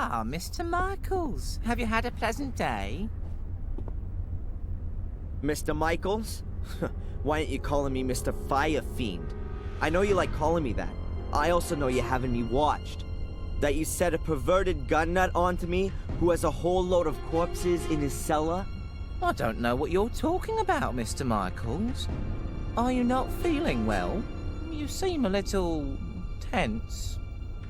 Ah, Mr. Michaels. Have you had a pleasant day? Mr. Michaels? Why aren't you calling me Mr. Fire Fiend? I know you like calling me that. I also know you're having me watched. That you set a perverted gun nut onto me who has a whole load of corpses in his cellar? I don't know what you're talking about, Mr. Michaels. Are you not feeling well? You seem a little tense.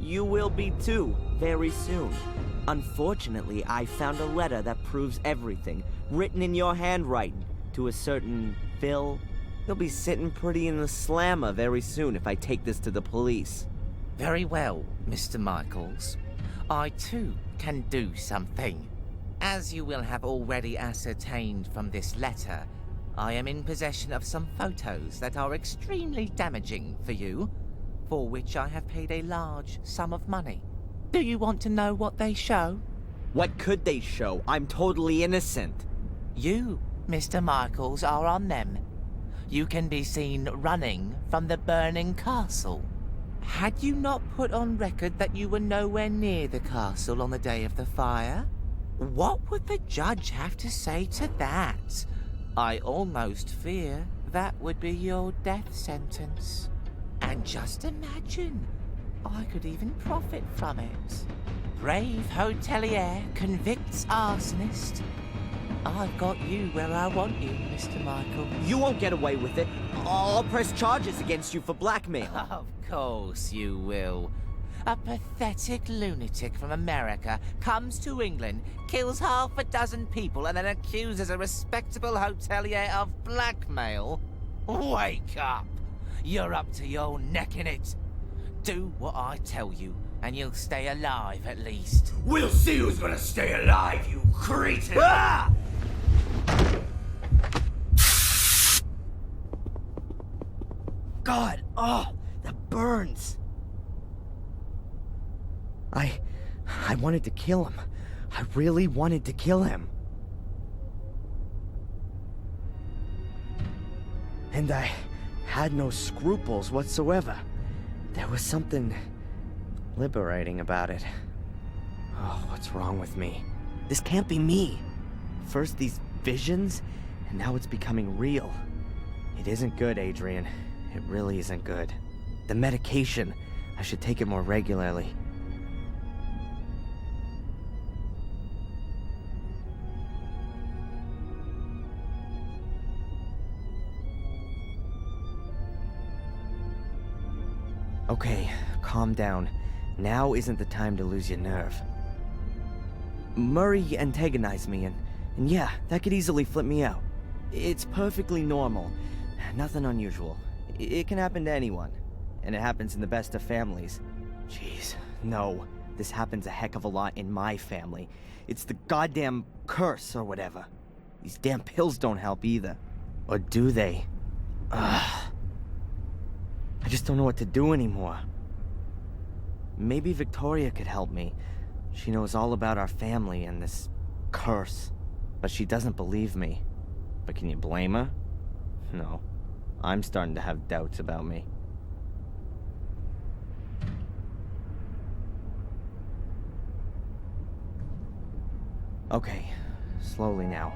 You will be too, very soon. Unfortunately, I found a letter that proves everything, written in your handwriting, to a certain Phil. He'll be sitting pretty in the slammer very soon if I take this to the police. Very well, Mr. Michaels. I too can do something. As you will have already ascertained from this letter, I am in possession of some photos that are extremely damaging for you, for which I have paid a large sum of money. Do you want to know what they show? What could they show? I'm totally innocent. You, Mr. Michaels, are on them. You can be seen running from the burning castle. Had you not put on record that you were nowhere near the castle on the day of the fire? What would the judge have to say to that? I almost fear that would be your death sentence. And just imagine, I could even profit from it. Brave hotelier convicts arsonist. I've got you where I want you, Mr. Michael. You won't get away with it. I'll press charges against you for blackmail. Of course you will. A pathetic lunatic from America comes to England, kills half a dozen people, and then accuses a respectable hotelier of blackmail? Wake up! You're up to your neck in it. Do what I tell you, and you'll stay alive at least. We'll see who's gonna stay alive, you cretin! Ah! God, oh, that burns. I wanted to kill him. I really wanted to kill him. And I had no scruples whatsoever. There was something liberating about it. Oh, what's wrong with me? This can't be me. First these visions, and now it's becoming real. It isn't good, Adrian. It really isn't good. The medication, I should take it more regularly. Okay, calm down. Now isn't the time to lose your nerve. Murray antagonized me, and yeah, that could easily flip me out. It's perfectly normal. Nothing unusual. It can happen to anyone. And it happens in the best of families. Jeez, no. This happens a heck of a lot in my family. It's the goddamn curse or whatever. These damn pills don't help either. Or do they? Ugh. I just don't know what to do anymore. Maybe Victoria could help me. She knows all about our family and this curse. But she doesn't believe me. But can you blame her? No. I'm starting to have doubts about me. Okay, slowly now.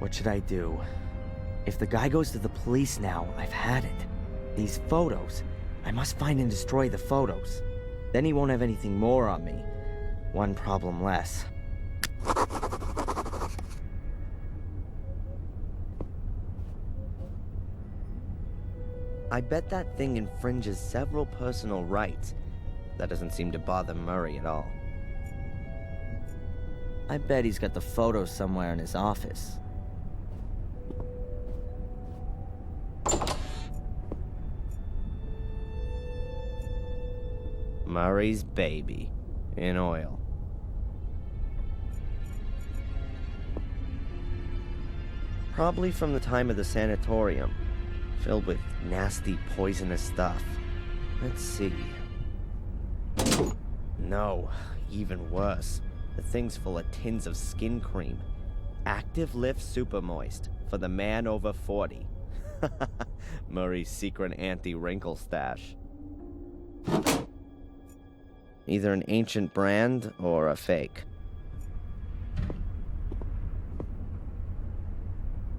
What should I do? If the guy goes to the police now, I've had it. These photos. I must find and destroy the photos. Then he won't have anything more on me. One problem less. I bet that thing infringes several personal rights. That doesn't seem to bother Murray at all. I bet he's got the photos somewhere in his office. Murray's baby, in oil. Probably from the time of the sanatorium, filled with nasty, poisonous stuff. Let's see. No, even worse. The thing's full of tins of skin cream. Active Lift Super Moist, for the man over 40. Murray's secret anti-wrinkle stash. Either an ancient brand or a fake.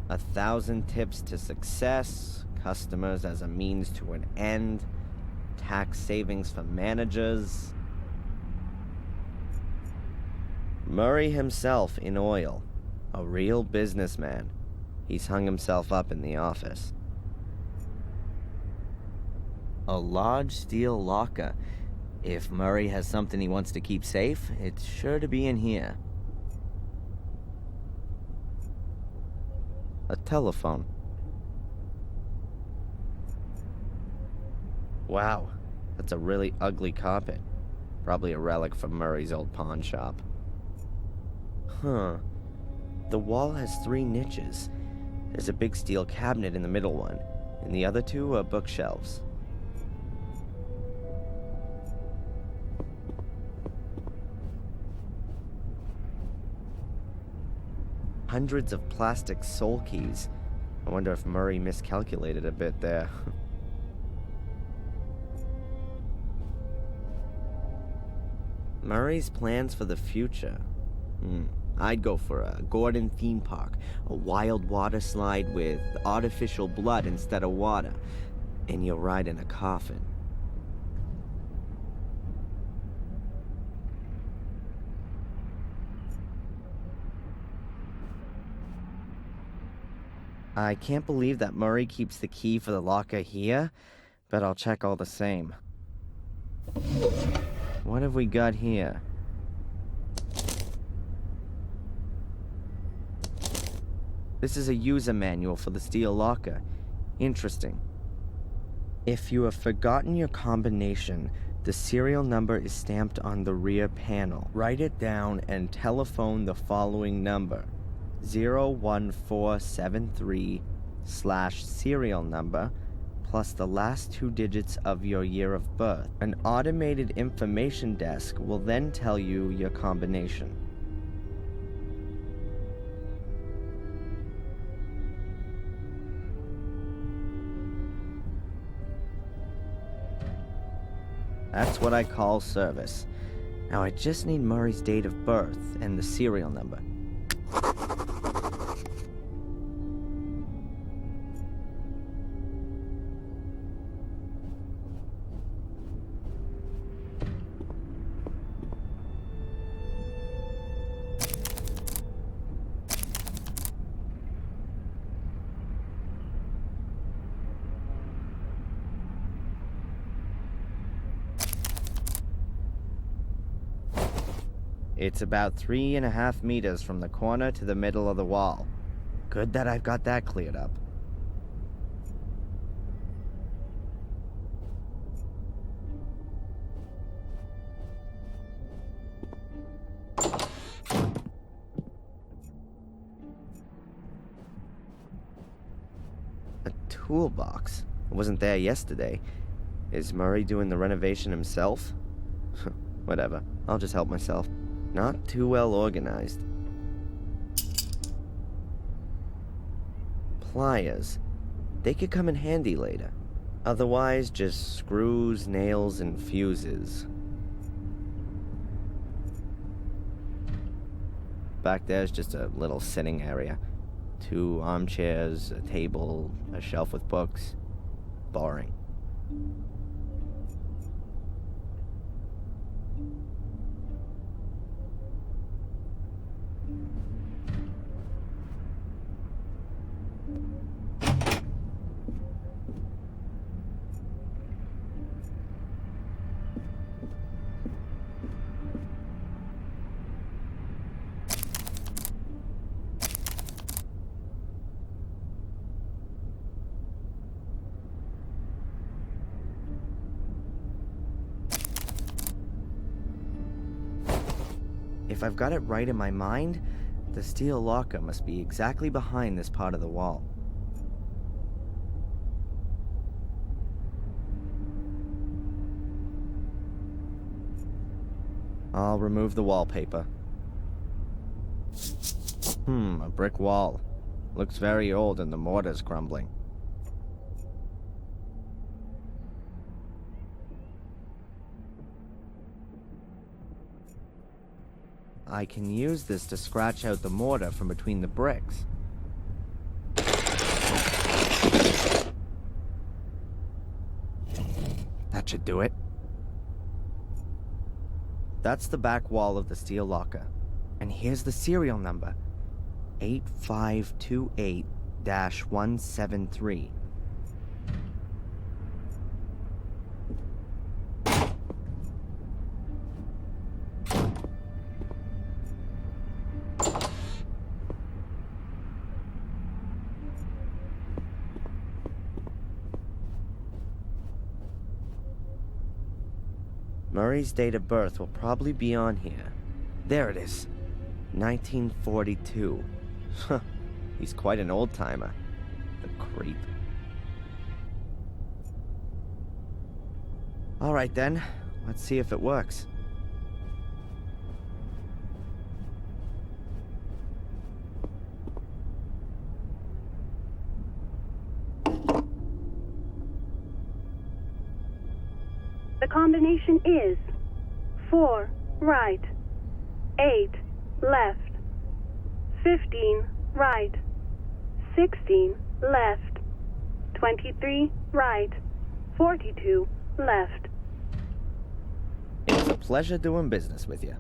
1,000 tips to success, customers as a means to an end, tax savings for managers. Murray himself in oil, a real businessman. He's hung himself up in the office. A large steel locker. If Murray has something he wants to keep safe, it's sure to be in here. A telephone. Wow, that's a really ugly carpet. Probably a relic from Murray's old pawn shop. Huh. The wall has 3 niches. There's a big steel cabinet in the middle one, and the other 2 are bookshelves. Hundreds of plastic soul keys. I wonder if Murray miscalculated a bit there. Murray's plans for the future. I'd go for a Gordon theme park, a wild water slide with artificial blood instead of water, and you'll ride in a coffin. I can't believe that Murray keeps the key for the locker here, but I'll check all the same. What have we got here? This is a user manual for the steel locker. Interesting. If you have forgotten your combination, the serial number is stamped on the rear panel. Write it down and telephone the following number. 01473/serial number plus the last 2 digits of your year of birth. An automated information desk will then tell you your combination. That's what I call service. Now I just need Murray's date of birth and the serial number. It's about 3.5 meters from the corner to the middle of the wall. Good that I've got that cleared up. A toolbox. It wasn't there yesterday. Is Murray doing the renovation himself? Whatever, I'll just help myself. Not too well organized. Pliers. They could come in handy later. Otherwise, just screws, nails, and fuses. Back there's just a little sitting area. 2 armchairs, a table, a shelf with books. Boring. If I've got it right in my mind, the steel locker must be exactly behind this part of the wall. I'll remove the wallpaper. A brick wall. Looks very old and the mortar's crumbling. I can use this to scratch out the mortar from between the bricks. That should do it. That's the back wall of the steel locker. And here's the serial number. 8528-173. Murray's date of birth will probably be on here. There it is. 1942. Huh. He's quite an old-timer. The creep. Alright then, let's see if it works. The combination is 4 right, 8 left, 15 right, 16 left, 23 right, 42 left. It's a pleasure doing business with you.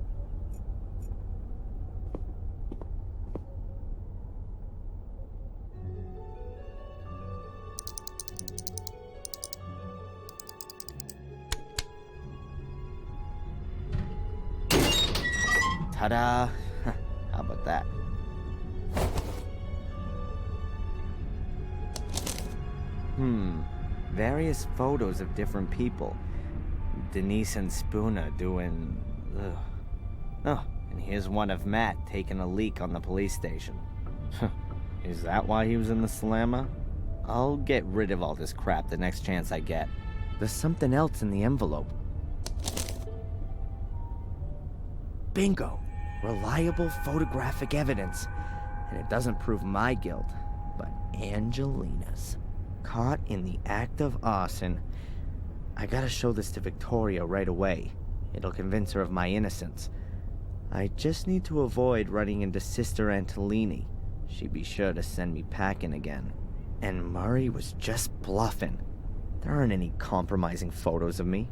Ta-da! How about that? Various photos of different people. Denise and Spooner doing... Oh, and here's one of Matt taking a leak on the police station. Is that why he was in the slammer? I'll get rid of all this crap the next chance I get. There's something else in the envelope. Bingo! Reliable photographic evidence. And it doesn't prove my guilt, but Angelina's. Caught in the act of arson. I gotta show this to Victoria right away. It'll convince her of my innocence. I just need to avoid running into Sister Antolini. She'd be sure to send me packing again. And Murray was just bluffing. There aren't any compromising photos of me.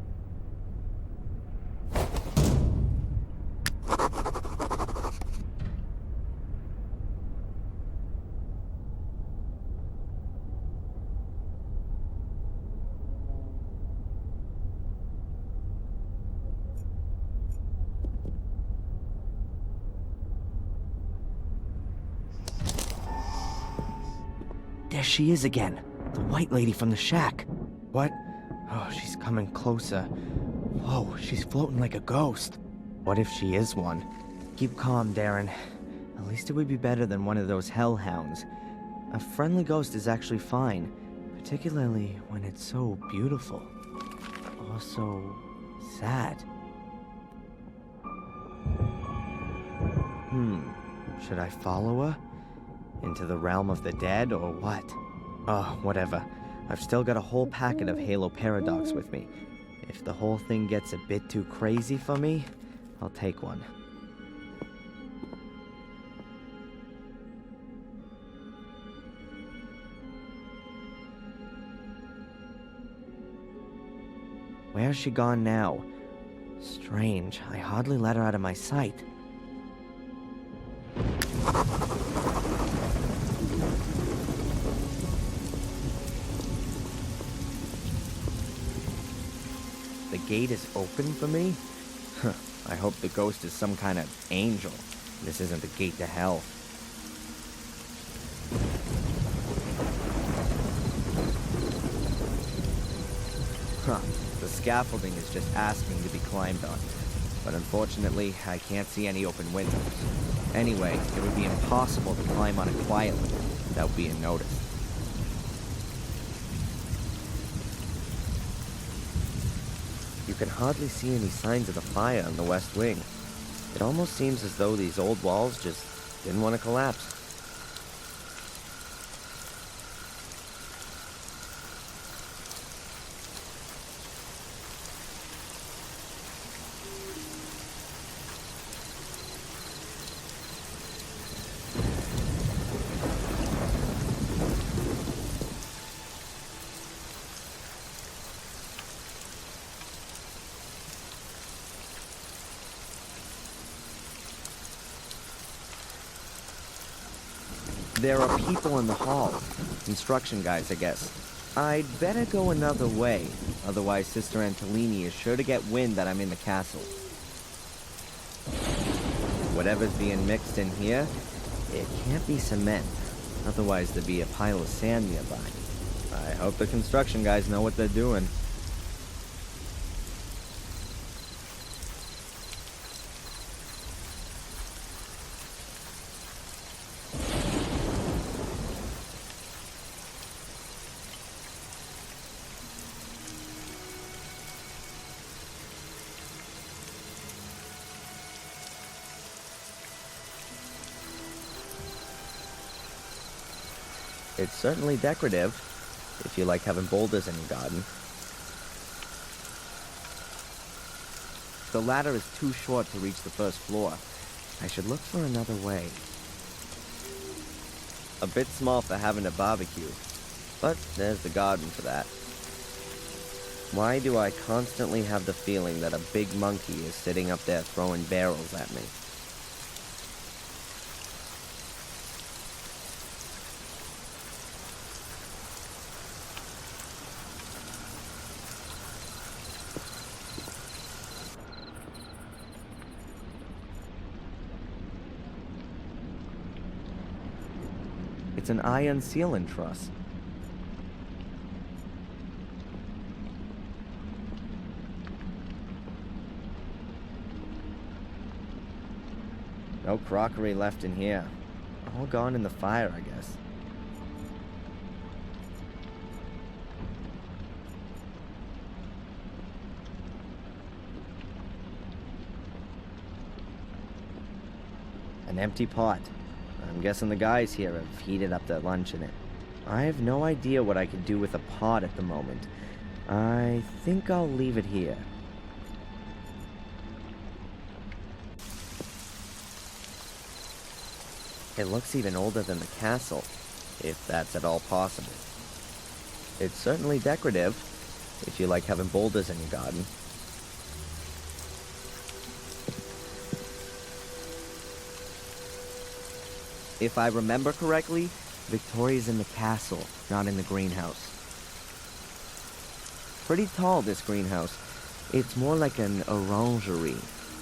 There she is again. The white lady from the shack. What? Oh, she's coming closer. Whoa, she's floating like a ghost. What if she is one? Keep calm, Darren. At least it would be better than one of those hellhounds. A friendly ghost is actually fine, particularly when it's so beautiful. Also, sad. Should I follow her? Into the realm of the dead, or what? Oh, whatever. I've still got a whole packet of Halo Paradox with me. If the whole thing gets a bit too crazy for me, I'll take one. Where's she gone now? Strange, I hardly let her out of my sight. The gate is open for me? I hope the ghost is some kind of angel. This isn't the gate to hell. The scaffolding is just asking to be climbed on. But unfortunately, I can't see any open windows. Anyway, it would be impossible to climb on it quietly without being noticed. You can hardly see any signs of the fire on the west wing. It almost seems as though these old walls just didn't want to collapse. There are people in the hall. Construction guys, I guess. I'd better go another way, otherwise Sister Antolini is sure to get wind that I'm in the castle. Whatever's being mixed in here, it can't be cement. Otherwise there'd be a pile of sand nearby. I hope the construction guys know what they're doing. It's certainly decorative, if you like having boulders in your garden. The ladder is too short to reach the first floor. I should look for another way. A bit small for having a barbecue, but there's the garden for that. Why do I constantly have the feeling that a big monkey is sitting up there throwing barrels at me? It's an iron sealing truss. No crockery left in here. All gone in the fire, I guess. An empty pot. I'm guessing the guys here have heated up their lunch in it. I have no idea what I could do with a pot at the moment. I think I'll leave it here. It looks even older than the castle, if that's at all possible. It's certainly decorative, if you like having boulders in your garden. If I remember correctly, Victoria's in the castle, not in the greenhouse. Pretty tall, this greenhouse. It's more like an orangery,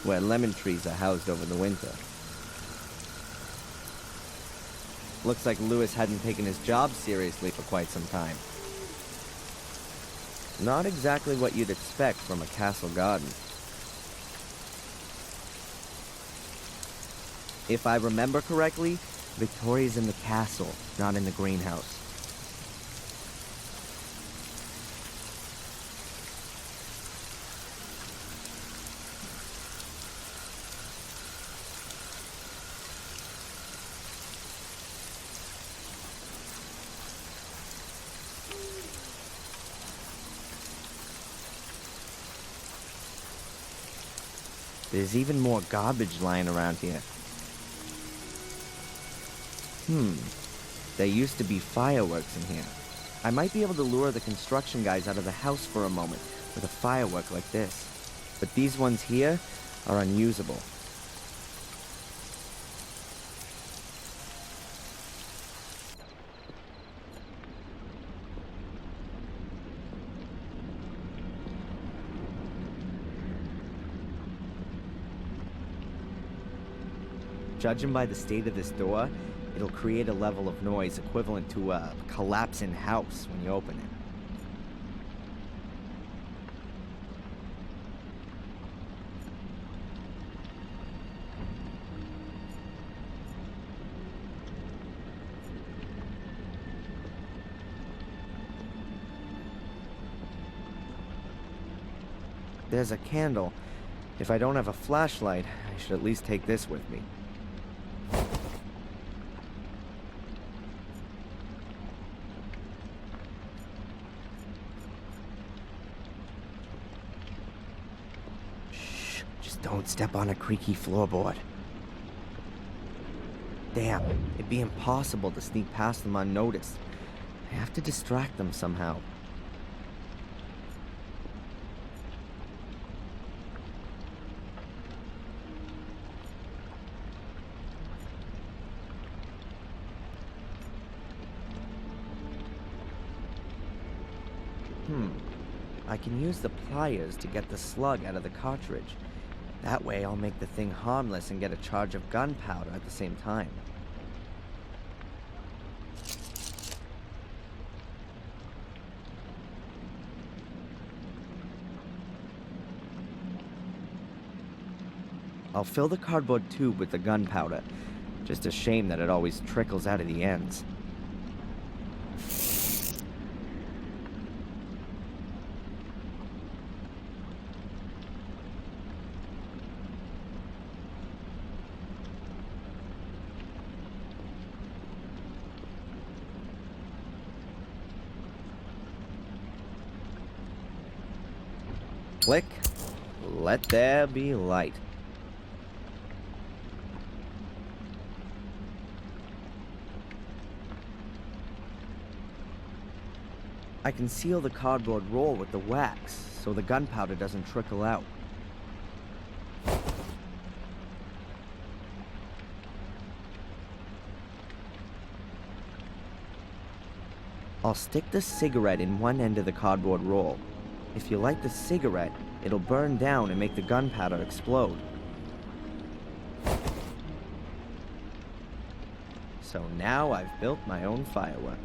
where lemon trees are housed over the winter. Looks like Lewis hadn't taken his job seriously for quite some time. Not exactly what you'd expect from a castle garden. If I remember correctly, Victoria's in the castle, not in the greenhouse. There's even more garbage lying around here. There used to be fireworks in here. I might be able to lure the construction guys out of the house for a moment with a firework like this. But these ones here are unusable. Judging by the state of this door, it'll create a level of noise equivalent to a collapsing house when you open it. There's a candle. If I don't have a flashlight, I should at least take this with me. Don't step on a creaky floorboard. Damn, it'd be impossible to sneak past them unnoticed. I have to distract them somehow. I can use the pliers to get the slug out of the cartridge. That way I'll make the thing harmless and get a charge of gunpowder at the same time. I'll fill the cardboard tube with the gunpowder. Just a shame that it always trickles out of the ends. Click. Let there be light. I can seal the cardboard roll with the wax, so the gunpowder doesn't trickle out. I'll stick the cigarette in one end of the cardboard roll. If you light the cigarette, it'll burn down and make the gunpowder explode. So now I've built my own firework.